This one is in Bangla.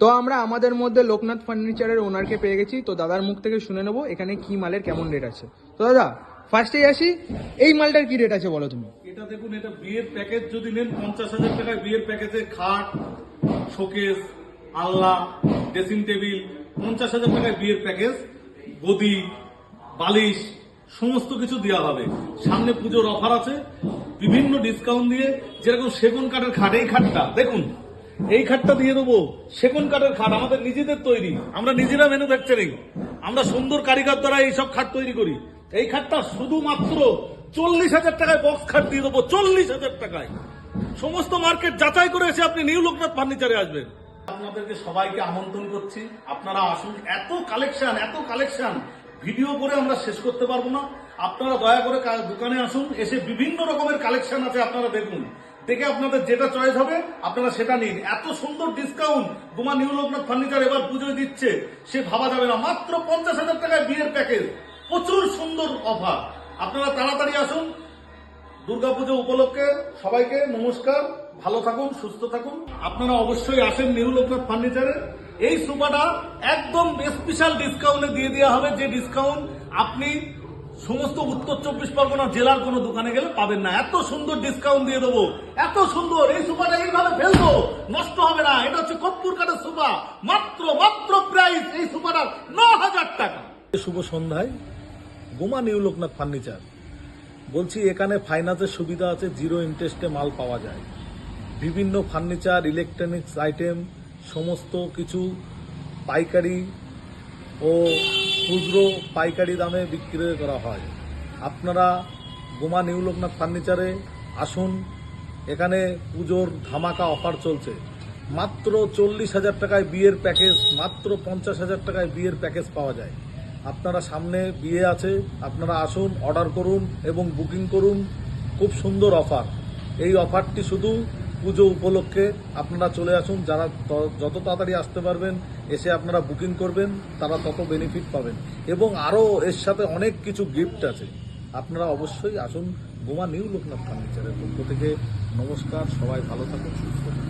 তো আমরা আমাদের মধ্যে লোকনাথ ফার্নিচারের ওনারকে পেয়ে গেছি, তো দাদার মুখ থেকে শুনে নেবো এখানে কি মালের কেমন রেট আছে। তো দাদা ফার্স্টেই আসি, এই মালটার কি রেট আছে বলো তুমি? এটা দেখুন, এটা বিয়ের প্যাকেজ যদি নেন 50,000 টাকায় বিয়ের প্যাকেজে খাট, শোকেস, আলনা, ড্রেসিং টেবিল, 50,000 টাকায় বিয়ের প্যাকেজ, গদি, বালিশ সমস্ত কিছু দেওয়া হবে। সামনে পুজোর অফার আছে, বিভিন্ন ডিসকাউন্ট দিয়ে। যেরকম সেগুন কাঠের খাট, এই খাটটা দেখুন, এই খাটটা দিয়ে দেবো। সেগুন কাঠের খাট আমাদের নিজেদের তৈরি, আমরা নিজেরা ম্যানুফ্যাকচারিং, আমরা সুন্দর কারিগর দ্বারা এইসব খাট তৈরি করি। এই খাটটা শুধুমাত্র 40,000 টাকায় বক্স খাট দিয়ে দেবো, 40,000 টাকায়। সমস্ত মার্কেট যাচাই করে এসে আপনি নিউ লোকনাথ ফার্নিচারে আসবেন। আপনাদেরকে সবাইকে আমন্ত্রণ করছি, আপনারা আসুন। এত কালেকশন ভিডিও করে আমরা শেষ করতে পারবো না। আপনারা দয়া করে দোকানে আসুন, এসে বিভিন্ন রকমের কালেকশন আছে, আপনারা দেখুন, দেখে আপনাদের যেটা চয়েস হবে আপনারা সেটা নিন। এত সুন্দর ডিসকাউন্ট গুমা নিউ লোকনাথ ফার্নিচার এবার পুজোয় দিচ্ছে, সে ভাবা যাবে না। মাত্র 50,000 টাকায় বিয়ের প্যাকেজ, প্রচুর সুন্দর অফার। আপনারা তাড়াতাড়ি আসুন। দুর্গাপুজো উপলক্ষে সবাইকে নমস্কার, ভালো থাকুন, সুস্থ থাকুন। আপনারা অবশ্যই আসেন নিউ লোকনাথ ফার্নিচারে। এই সোফাটা একদম স্পেশাল ডিসকাউন্টে দিয়ে দেওয়া হবে, যে ডিসকাউন্ট আপনি সমস্ত উত্তর 24 পরগনা জেলার কোনো দোকানে গেলে পাবেন না। এত সুন্দর ডিসকাউন্ট দিয়ে দেবো, এত সুন্দর। এই সোফাটা এইভাবে ফেলবো, নষ্ট হবে না। এটা হচ্ছে কর্পূর কাঠের সোফা, মাত্র প্রাইস এই সোফাটার 9,000 টাকা। শুভ সন্ধ্যায় গুমা নিউ লোকনাথ ফার্নিচার বলছি, এখানে ফাইন্যান্সের সুবিধা আছে, জিরো ইন্টারেস্টে মাল পাওয়া যায়। বিভিন্ন ফার্নিচার, ইলেকট্রনিক্স আইটেম সমস্ত কিছু পাইকারি ও খুচরো পাইকারি দামে বিক্রি করা হয়। আপনারা গুমা নিউ লোকনাথ ফার্নিচারে আসুন। এখানে পুজোর ধামাকা অফার চলছে। মাত্র 40,000 টাকায় বিয়ের প্যাকেজ, মাত্র 50,000 টাকায় বিয়ের প্যাকেজ পাওয়া যায়। আপনারা সামনে বিয়ে আছে, আপনারা আসুন, অর্ডার করুন এবং বুকিং করুন। খুব সুন্দর অফার। এই অফারটি শুধু পুজো উপলক্ষে। আপনারা চলে আসুন, যারা যত তাড়াতাড়ি আসতে পারবেন এসে আপনারা বুকিং করবেন, তারা তত বেনিফিট পাবেন। এবং আরও এর সাথে অনেক কিছু গিফট আছে। আপনারা অবশ্যই আসুন। গুমা নিউ লোকনাথ ফার্নিচারের পক্ষ থেকে নমস্কার, সবাই ভালো থাকুন, সুস্থ থাকুন।